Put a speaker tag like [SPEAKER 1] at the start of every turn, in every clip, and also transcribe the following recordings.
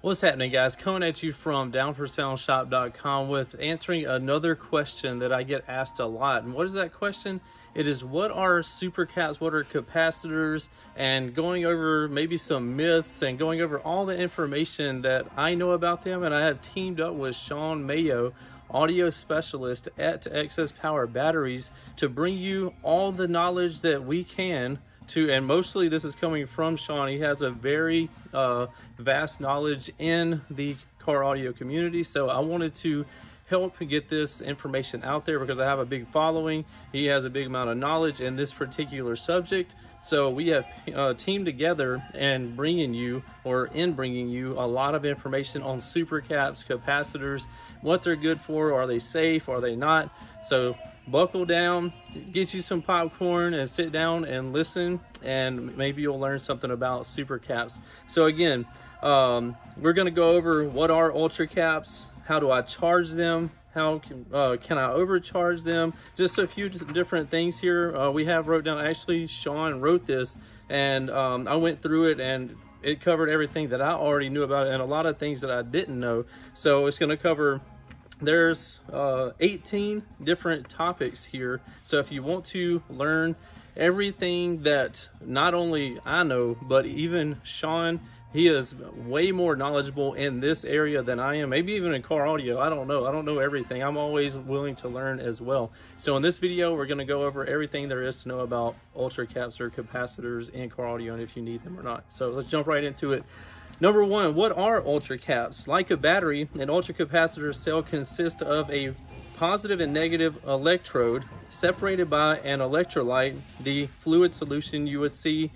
[SPEAKER 1] What's happening, guys? Coming at you from downforsoundshop.com with answering another question that I get asked a lot. And what is that question? It is, what are supercaps, what are capacitors, and going over maybe some myths and going over all the information that I know about them. And I have teamed up with Shawn Mayo, audio specialist at Excess Power Batteries, to bring you all the knowledge that we can to, and mostly this is coming from Shawn. He has a very vast knowledge in the car audio community, so I wanted to help get this information out there because I have a big following. He has a big amount of knowledge in this particular subject, so we have teamed together and bringing you a lot of information on supercaps, capacitors, what they're good for, are they safe, are they not. So buckle down, get you some popcorn, and sit down and listen, and maybe you'll learn something about supercaps. So again, we're going to go over what are ultra caps, how do I charge them, how can I overcharge them, just a few different things here. We have wrote down, actually Shawn wrote this, and I went through it, and it covered everything that I already knew about it and a lot of things that I didn't know. So it's going to cover, there's 18 different topics here. So if you want to learn everything that not only I know, but even Shawn, he is way more knowledgeable in this area than I am, maybe even in car audio. I don't know everything. I'm always willing to learn as well. So in this video, we're going to go over everything there is to know about ultra caps or capacitors in car audio, and if you need them or not. So let's jump right into it. Number one, what are ultra caps? Like a battery, an ultra capacitor cell consists of a positive and negative electrode separated by an electrolyte, the fluid solution you would see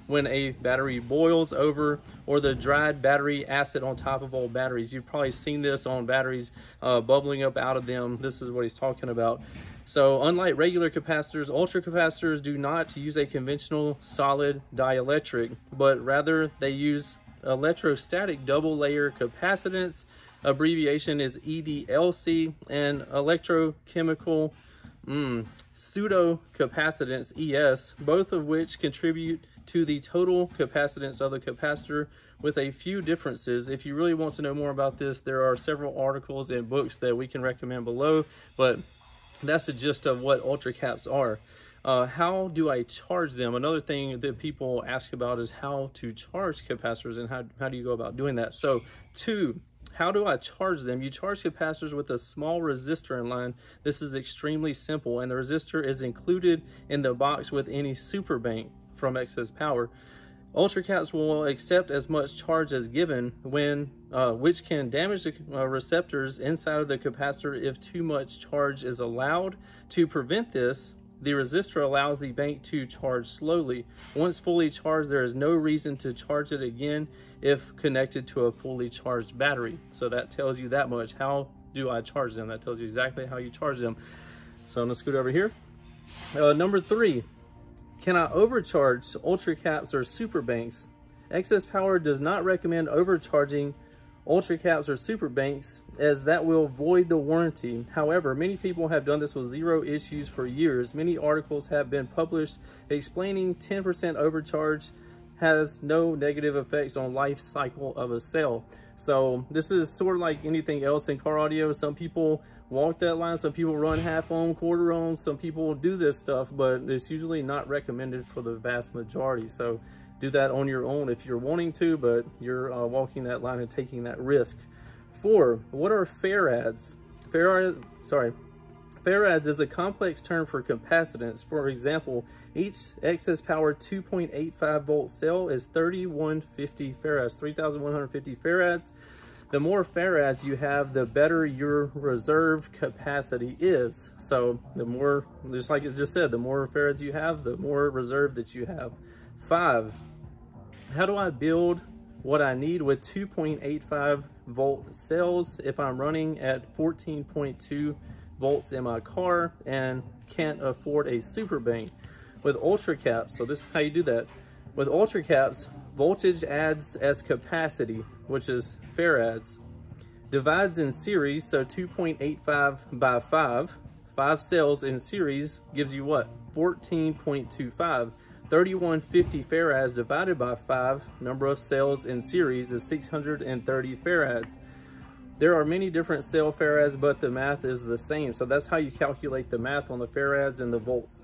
[SPEAKER 1] when a battery boils over, or the dried battery acid on top of old batteries. You've probably seen this on batteries bubbling up out of them. This is what he's talking about. So unlike regular capacitors, ultra capacitors do not use a conventional solid dielectric, but rather they use electrostatic double layer capacitance, abbreviation is EDLC, and electrochemical pseudo capacitance, ES, both of which contribute to the total capacitance of the capacitor with a few differences. If you really want to know more about this, there are several articles and books that we can recommend below, but that's the gist of what ultra caps are. How do I charge them? Another thing that people ask about is how to charge capacitors, and how do you go about doing that? So how do I charge them? You charge capacitors with a small resistor in line. This is extremely simple, and the resistor is included in the box with any SuperBANK from Excess Power. Ultra caps will accept as much charge as given, which can damage the receptors inside of the capacitor if too much charge is allowed. To prevent this, the resistor allows the bank to charge slowly. Once fully charged, there is no reason to charge it again if connected to a fully charged battery. So that tells you that much. How do I charge them? That tells you exactly how you charge them. So I'm gonna scoot over here. Number three, can I overcharge ultra caps or SuperBANKs? Excess Power does not recommend overcharging ultra caps or SuperBANKs, as that will void the warranty. However, many people have done this with zero issues for years. Many articles have been published explaining 10% overcharge has no negative effects on life cycle of a cell. So this is sort of like anything else in car audio. Some people walk that line, some people run half ohm, quarter ohm, some people do this stuff, but it's usually not recommended for the vast majority. So do that on your own if you're wanting to, but you're walking that line and taking that risk. 4, what are farads? Farads is a complex term for capacitance. For example, each excess power 2.85 volt cell is 3150 farads, 3150 farads. The more farads you have, the better your reserve capacity is. So the more, just like it just said, the more farads you have, the more reserve that you have. 5, how do I build what I need with 2.85 volt cells if I'm running at 14.2 volts in my car and can't afford a SuperBANK? With ultra caps, so this is how you do that. With ultra caps, voltage adds as capacity, which is farads, divides in series, so 2.85 by 5 cells in series gives you what? 14.25. 3150 farads divided by 5, number of cells in series, is 630 farads. There are many different cell farads, but the math is the same. So that's how you calculate the math on the farads and the volts.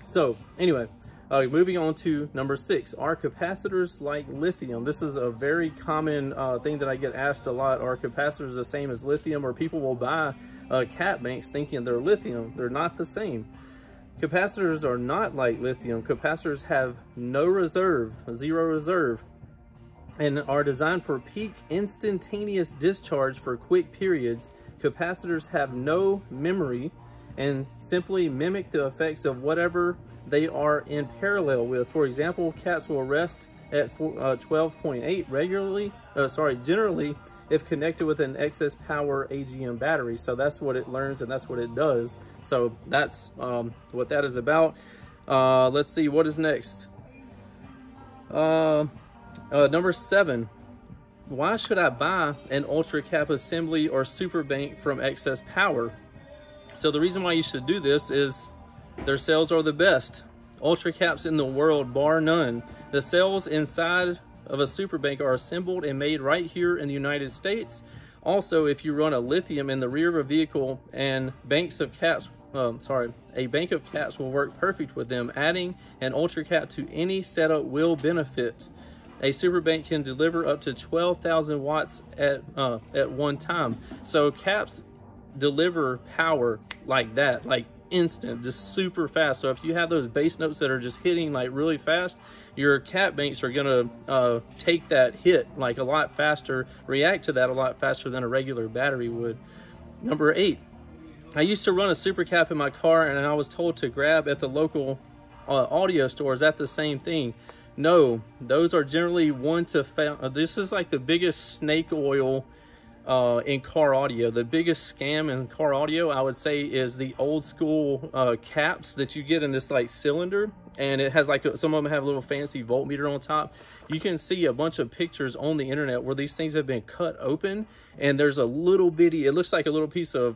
[SPEAKER 1] So anyway, moving on to number 6, are capacitors like lithium? This is a very common thing that I get asked a lot. Are capacitors the same as lithium? Or people will buy cap banks thinking they're lithium. They're not the same. Capacitors are not like lithium. Capacitors have no reserve, zero reserve, and are designed for peak instantaneous discharge for quick periods. Capacitors have no memory and simply mimic the effects of whatever they are in parallel with. For example, caps will rest at 12.8 generally if connected with an excess power AGM battery. So that's what it learns and that's what it does. So that's what that is about. Let's see, what is next? Number 7, why should I buy an ultra cap assembly or SuperBANK from excess power? So the reason why you should do this is their cells are the best ultra caps in the world, bar none. The cells inside of a SuperBANK are assembled and made right here in the United States. Also, if you run a lithium in the rear of a vehicle and a bank of caps will work perfect with them. Adding an ultra cap to any setup will benefit. A SuperBANK can deliver up to 12,000 watts at one time. So caps deliver power like that, like instant, just super fast. So if you have those bass notes that are just hitting like really fast, your cap banks are gonna take that hit like a lot faster, react to that a lot faster than a regular battery would. Number 8, I used to run a super cap in my car and I was told to grab at the local audio store. Is that the same thing? No, those are generally this is like the biggest snake oil in car audio. The biggest scam in car audio, I would say, is the old school caps that you get in this like cylinder, and it has like some of them have a little fancy voltmeter on top. You can see a bunch of pictures on the internet where these things have been cut open and there's a little bitty, it looks like a little piece of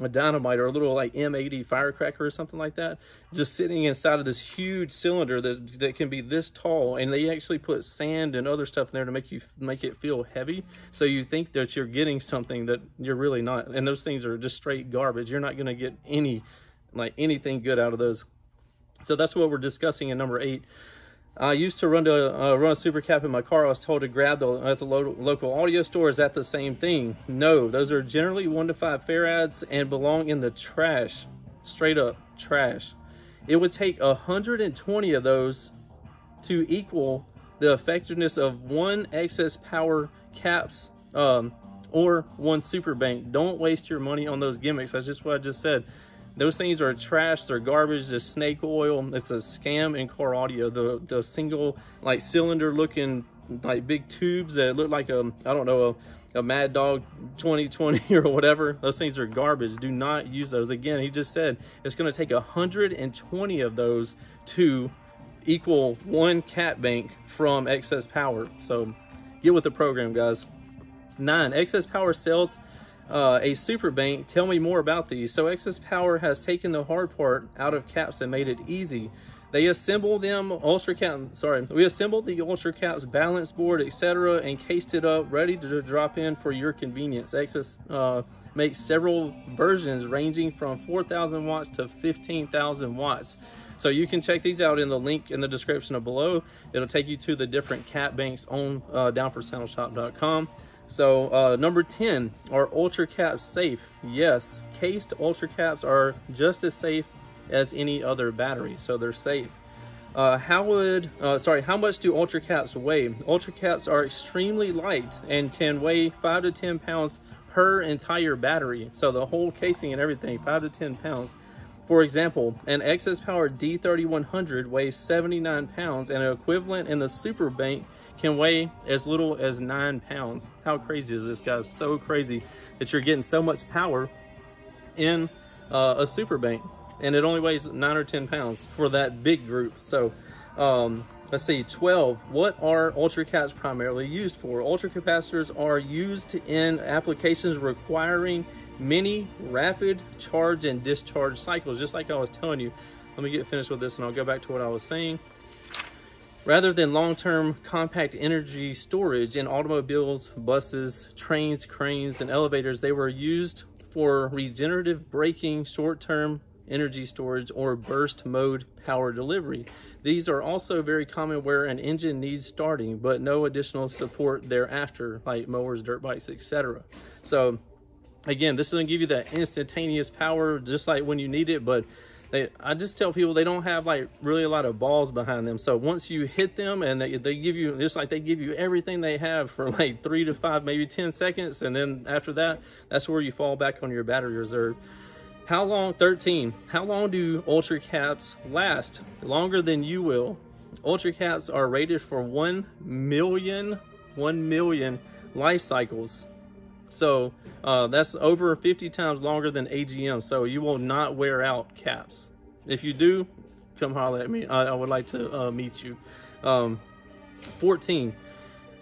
[SPEAKER 1] a dynamite or a little like M80 firecracker or something like that, just sitting inside of this huge cylinder that can be this tall, and they actually put sand and other stuff in there to make it feel heavy, so you think that you're getting something that you're really not. And those things are just straight garbage. You're not going to get anything good out of those. So that's what we're discussing in number 8. I used to run a super cap in my car. I was told to grab at the local audio store. Is that the same thing? No, those are generally 1 to 5 farads and belong in the trash, straight up trash. It would take 120 of those to equal the effectiveness of 1 excess power caps or 1 SuperBANK. Don't waste your money on those gimmicks. That's just what I just said. Those things are trash, they're garbage, just snake oil. It's a scam in car audio. The single like cylinder looking like big tubes that look like I don't know, a Mad Dog 2020 or whatever. Those things are garbage. Do not use those. Again, he just said it's going to take 120 of those to equal 1 cap bank from excess power. So get with the program, guys. 9, excess power cells a SuperBANK. Tell me more about these. So excess power has taken the hard part out of caps and made it easy. They assemble them we assembled the ultra caps balance board, etc., and cased it up ready to drop in for your convenience. Excess makes several versions ranging from 4,000 watts to 15,000 watts. So you can check these out in the link in the description below. It'll take you to the different cap banks on downforsoundshop.com. So number 10, are ultra caps safe? Yes, cased ultra caps are just as safe as any other battery, so they're safe. How much do ultra caps weigh? Ultra caps are extremely light and can weigh 5 to 10 pounds per entire battery. So the whole casing and everything, 5 to 10 pounds. For example, an excess power D3100 weighs 79 pounds, and an equivalent in the SuperBANK can weigh as little as 9 pounds. How crazy is this, guys? So crazy that you're getting so much power in a SuperBANK, and it only weighs 9 or 10 pounds for that big group. So let's see, 12, what are ultra caps primarily used for? Ultra capacitors are used in applications requiring many rapid charge and discharge cycles, just like I was telling you. let me get finished with this and I'll go back to what I was saying. Rather than long-term compact energy storage in automobiles, buses, trains, cranes, and elevators, they were used for regenerative braking, short-term energy storage, or burst mode power delivery. These are also very common where an engine needs starting, but no additional support thereafter, like mowers, dirt bikes, etc. So again, this is going to give you that instantaneous power just like when you need it, but I just tell people they don't have like really a lot of balls behind them. So once you hit them and they give you, just like they give you everything they have for like 3 to 5, maybe 10 seconds. And then after that, that's where you fall back on your battery reserve. How long? 13. How long do ultra caps last? Longer than you will. Ultra caps are rated for 1 million life cycles. So that's over 50 times longer than AGM. So you will not wear out caps. If you do, come holler at me. I would like to meet you. 14.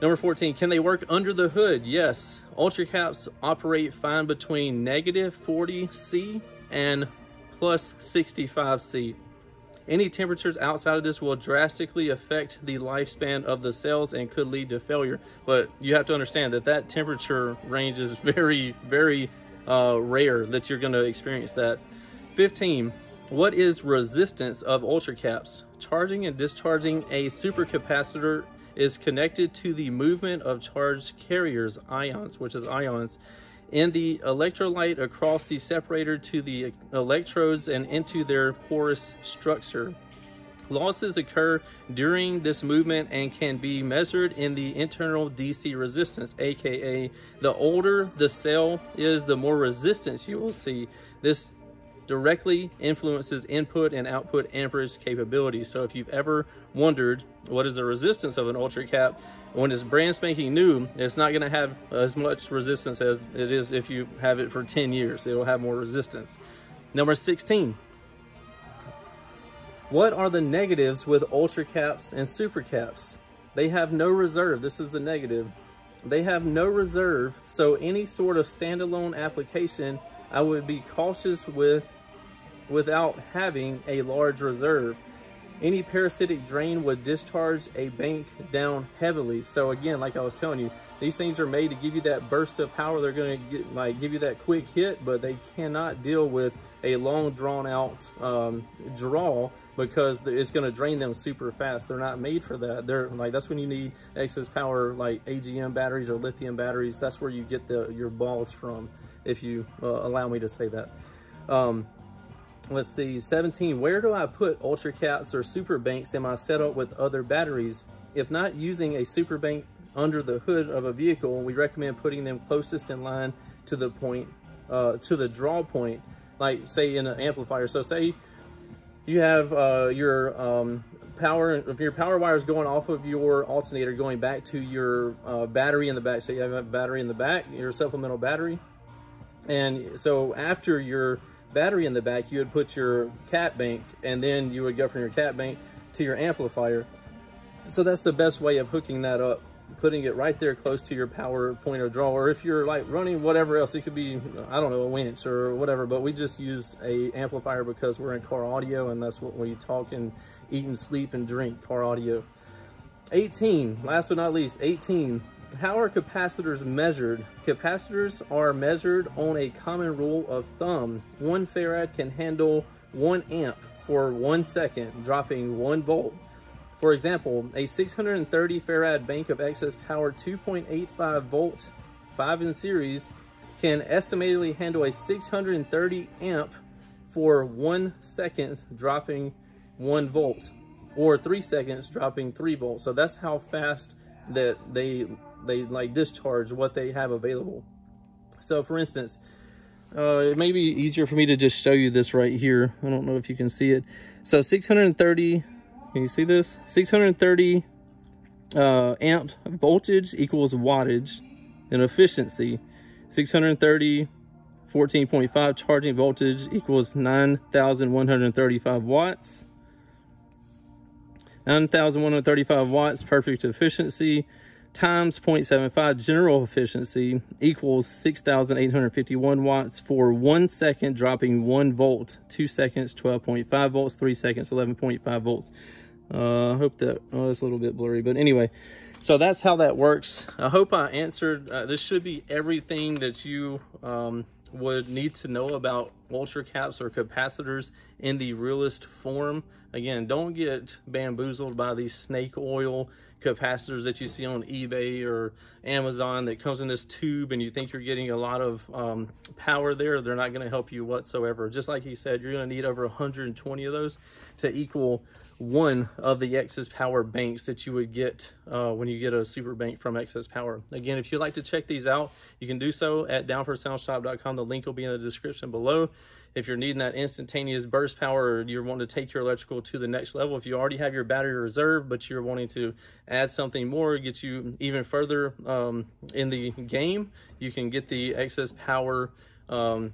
[SPEAKER 1] Number 14, can they work under the hood? Yes. Ultra caps operate fine between -40°C and +65°C. Any temperatures outside of this will drastically affect the lifespan of the cells and could lead to failure. But you have to understand that that temperature range is very, very rare that you're going to experience that. 15. What is resistance of ultra caps? Charging and discharging a supercapacitor is connected to the movement of charged carriers, ions, which is ions, in the electrolyte across the separator to the electrodes and into their porous structure. Losses occur during this movement and can be measured in the internal DC resistance, aka the older the cell is, the more resistance you will see. This directly influences input and output amperage capability. So if you've ever wondered what is the resistance of an ultra cap, when it's brand spanking new, it's not going to have as much resistance as it is if you have it for 10 years. It will have more resistance. Number 16. What are the negatives with ultra caps and super caps? They have no reserve. This is the negative. They have no reserve, so any sort of standalone application I would be cautious without having a large reserve. Any parasitic drain would discharge a bank down heavily. So again, like I was telling you, these things are made to give you that burst of power. They're going to give you that quick hit, but they cannot deal with a long drawn out draw, because it's going to drain them super fast. They're not made for that. They're like, that's when you need excess power, like AGM batteries or lithium batteries. That's where you get your balls from, if you allow me to say that. Let's see, 17, where do I put ultra caps or super banks in my setup with other batteries? If not using a super bank under the hood of a vehicle, we recommend putting them closest in line to the point, to the draw point, like say in an amplifier. So say you have your power wires going off of your alternator going back to your battery in the back. So you have a battery in the back, your supplemental battery. And so after your battery in the back, you would put your cat bank, and then you would go from your cat bank to your amplifier. So that's the best way of hooking that up, putting it right there close to your power point of draw. Or if you're like running whatever else, it could be, I don't know, a winch or whatever, but we just use a amplifier because we're in car audio, and that's what we talk and eat and sleep and drink, car audio. 18, last but not least, 18. How are capacitors measured? Capacitors are measured on a common rule of thumb. 1 farad can handle 1 amp for 1 second, dropping 1 volt. For example, a 630 farad bank of excess power 2.85 volt 5 in series can estimatedly handle a 630 amp for 1 second, dropping 1 volt, or 3 seconds, dropping 3 volts. So that's how fast that they like discharge what they have available. So for instance, it may be easier for me to just show you this right here. I don't know if you can see it. So 630, can you see this? 630 amp voltage equals wattage, and efficiency 630 14.5 charging voltage equals 9,135 watts. 9,135 watts, perfect efficiency. times 0.75 general efficiency equals 6,851 watts for 1 second, dropping 1 volt, 2 seconds, 12.5 volts, 3 seconds, 11.5 volts. I hope that, oh, it's a little bit blurry, but anyway, so that's how that works. I hope I answered. This should be everything that you would need to know about ultra caps or capacitors in the realest form. Again, don't get bamboozled by these snake oil capacitors that you see on eBay or Amazon that comes in this tube and you think you're getting a lot of power there. They're not going to help you whatsoever. Just like he said, you're going to need over 120 of those to equal one of the excess power banks that you would get when you get a SuperBANK from Excess Power. Again, if you'd like to check these out, you can do so at downforsoundshop.com. The link will be in the description below. If you're needing that instantaneous burst power, or you're wanting to take your electrical to the next level, if you already have your battery reserve, but you're wanting to add something more, get you even further in the game, you can get the Excess Power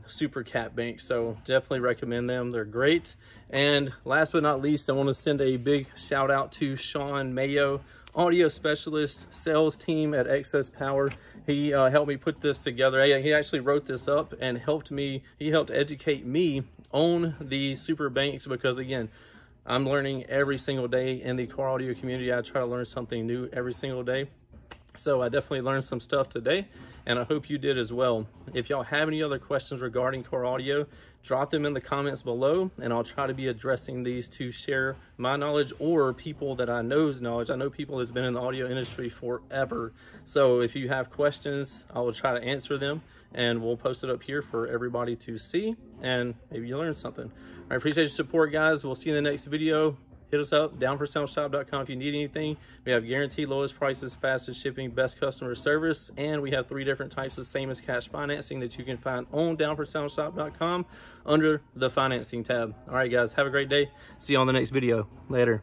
[SPEAKER 1] super cap bank. So definitely recommend them. They're great. And last but not least, I want to send a big shout out to Shawn Mayo, audio specialist, sales team at Excess Power. He helped me put this together. He actually wrote this up and helped educate me on the SuperBANKs, because again, I'm learning every single day in the car audio community. I try to learn something new every single day. So I definitely learned some stuff today, and I hope you did as well. If y'all have any other questions regarding car audio, drop them in the comments below, and I'll try to be addressing these to share my knowledge or people that I know's knowledge. I know people that's been in the audio industry forever. So if you have questions, I will try to answer them, and we'll post it up here for everybody to see, and maybe you learned something. I appreciate your support, guys. We'll see you in the next video. Hit us up, downforsoundshop.com, if you need anything. We have guaranteed lowest prices, fastest shipping, best customer service, and we have 3 different types of same as cash financing that you can find on downforsoundshop.com under the financing tab. All right, guys, have a great day. See you on the next video. Later.